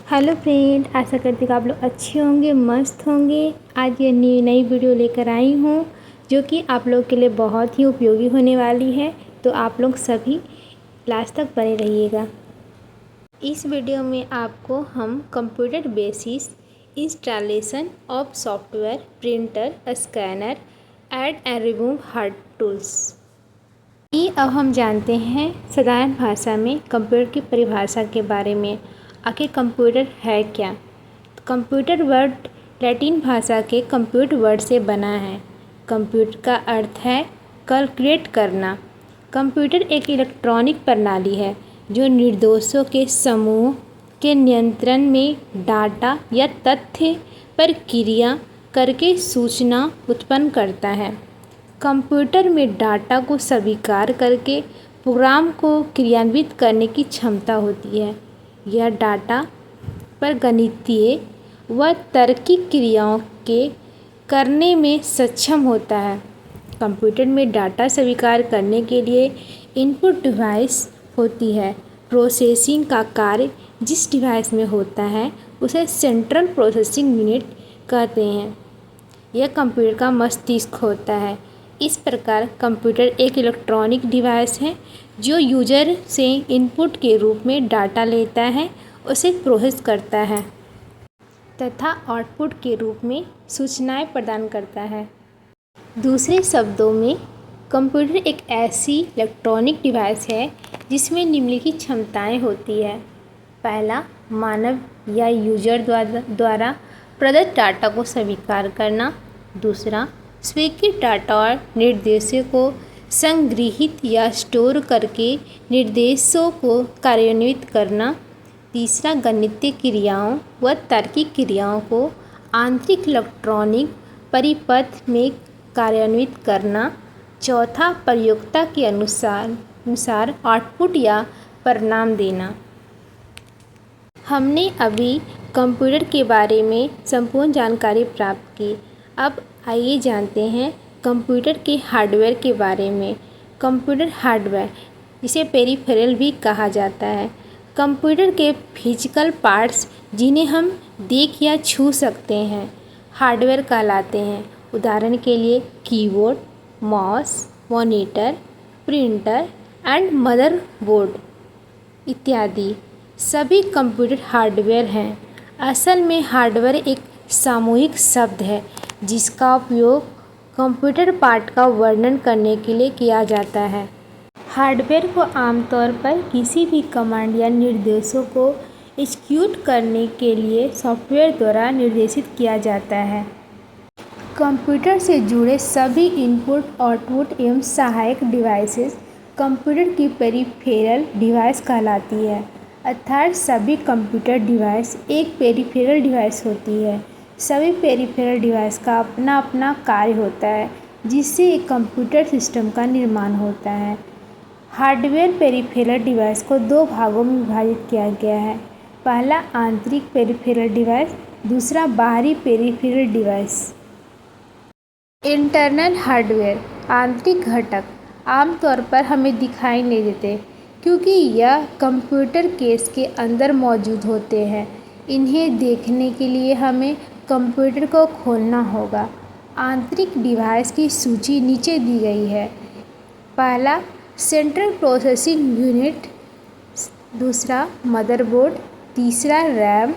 Hello friend, आशा करती हूँ कि आप लोग अच्छे होंगे, मस्त होंगे। आज ये नई वीडियो लेकर आई हूँ जो कि आप लोग के लिए बहुत ही उपयोगी होने वाली है। तो आप लोग सभी लास्ट तक बने रहिएगा। इस वीडियो में आपको हम computer basis installation of software, printer, scanner, add and remove hard tools. अब हम जानते हैं साधारण भाषा में कंप्यूटर की परिभाषा के बारे में। आखिर कंप्यूटर है क्या? कंप्यूटर वर्ड लैटिन भाषा के कंप्यूट वर्ड से बना है। कंप्यूटर का अर्थ है कैलकुलेट करना। कंप्यूटर एक इलेक्ट्रॉनिक प्रणाली है जो निर्देशों के समूह के नियंत्रण में डाटा या तथ्य पर क्रिया करके सूचना उत्पन्न करता है। कंप्यूटर में डाटा को स्वीकार करके प्रोग्राम को क्रियान्वित करने की क्षमता होती है। यह डाटा पर गणितीय व तार्किक क्रियाओं के करने में सक्षम होता है। कंप्यूटर में डाटा स्वीकार करने के लिए इनपुट डिवाइस होती है। प्रोसेसिंग का कार्य जिस डिवाइस में होता है उसे सेंट्रल प्रोसेसिंग यूनिट कहते हैं। यह कंप्यूटर का मस्तिष्क होता है। इस प्रकार कंप्यूटर एक इलेक्ट्रॉनिक डिवाइस है जो यूजर से इनपुट के रूप में डाटा लेता है, उसे प्रोसेस करता है तथा आउटपुट के रूप में सूचनाएं प्रदान करता है। दूसरे शब्दों में कंप्यूटर एक ऐसी इलेक्ट्रॉनिक डिवाइस है जिसमें निम्नलिखित क्षमताएं होती है। पहला, मानव या यूजर द्वारा प्रदत्त डाटा को स्वीकार करना। दूसरा, स्वीकृत डाटा और निर्देशों को संग्रहीत या स्टोर करके निर्देशों को कार्यान्वित करना। तीसरा, गणितीय क्रियाओं व तार्किक क्रियाओं को आंतरिक इलेक्ट्रॉनिक परिपथ में कार्यान्वित करना। चौथा, प्रयोक्ता के अनुसार आउटपुट या परिणाम देना। हमने अभी कंप्यूटर के बारे में संपूर्ण जानकारी प्राप्त की। अब आइए जानते हैं कंप्यूटर के हार्डवेयर के बारे में। कंप्यूटर हार्डवेयर, जिसे पेरिफेरल भी कहा जाता है, कंप्यूटर के फिजिकल पार्ट्स जिन्हें हम देख या छू सकते हैं हार्डवेयर कहलाते हैं। उदाहरण के लिए keyboard, mouse, monitor, printer and motherboard इत्यादि सभी कंप्यूटर हार्डवेयर हैं। असल में हार्डवेयर एक सामूहिक शब्द है जिसका उपयोग कंप्यूटर पार्ट का वर्णन करने के लिए किया जाता है। हार्डवेयर को आमतौर पर किसी भी कमांड या निर्देशों को एग्जीक्यूट करने के लिए सॉफ्टवेयर द्वारा निर्देशित किया जाता है। कंप्यूटर से जुड़े सभी इनपुट, आउटपुट एवं सहायक डिवाइसेस कंप्यूटर की पेरिफेरल डिवाइस कहलाती है। अर्थात सभी कंप्यूटर डिवाइस एक पेरिफेरल डिवाइस होती है। सभी पेरिफेरल डिवाइस का अपना अपना कार्य होता है जिससे एक कंप्यूटर सिस्टम का निर्माण होता है। हार्डवेयर पेरिफेरल डिवाइस को दो भागों में विभाजित किया गया है। पहला, आंतरिक पेरिफेरल डिवाइस, दूसरा बाहरी पेरिफेरल डिवाइस। इंटरनल हार्डवेयर, आंतरिक घटक आमतौर पर हमें दिखाई नहीं देते क्योंकि यह कंप्यूटर केस के अंदर मौजूद होते हैं। इन्हें देखने के लिए हमें कंप्यूटर को खोलना होगा। आंतरिक डिवाइस की सूची नीचे दी गई है। पहला, सेंट्रल प्रोसेसिंग यूनिट, दूसरा मदरबोर्ड, तीसरा रैम,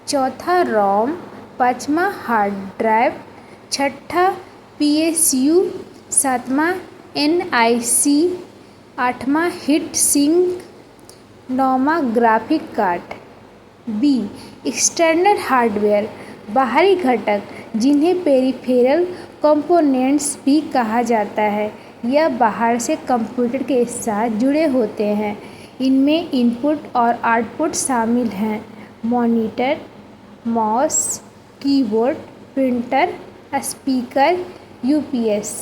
चौथा रोम, पाँचवा हार्ड ड्राइव, छठा पीएसयू, सातवां एनआईसी, आठवां हीट सिंक, नौवां graphic card. B, external hardware, बाहरी घटक जिन्हें पेरिफेरल कंपोनेंट्स भी कहा जाता है। यह बाहर से कंप्यूटर के साथ जुड़े होते हैं। इनमें इनपुट और आउटपुट शामिल हैं। Monitor, mouse, keyboard, printer, speaker, UPS.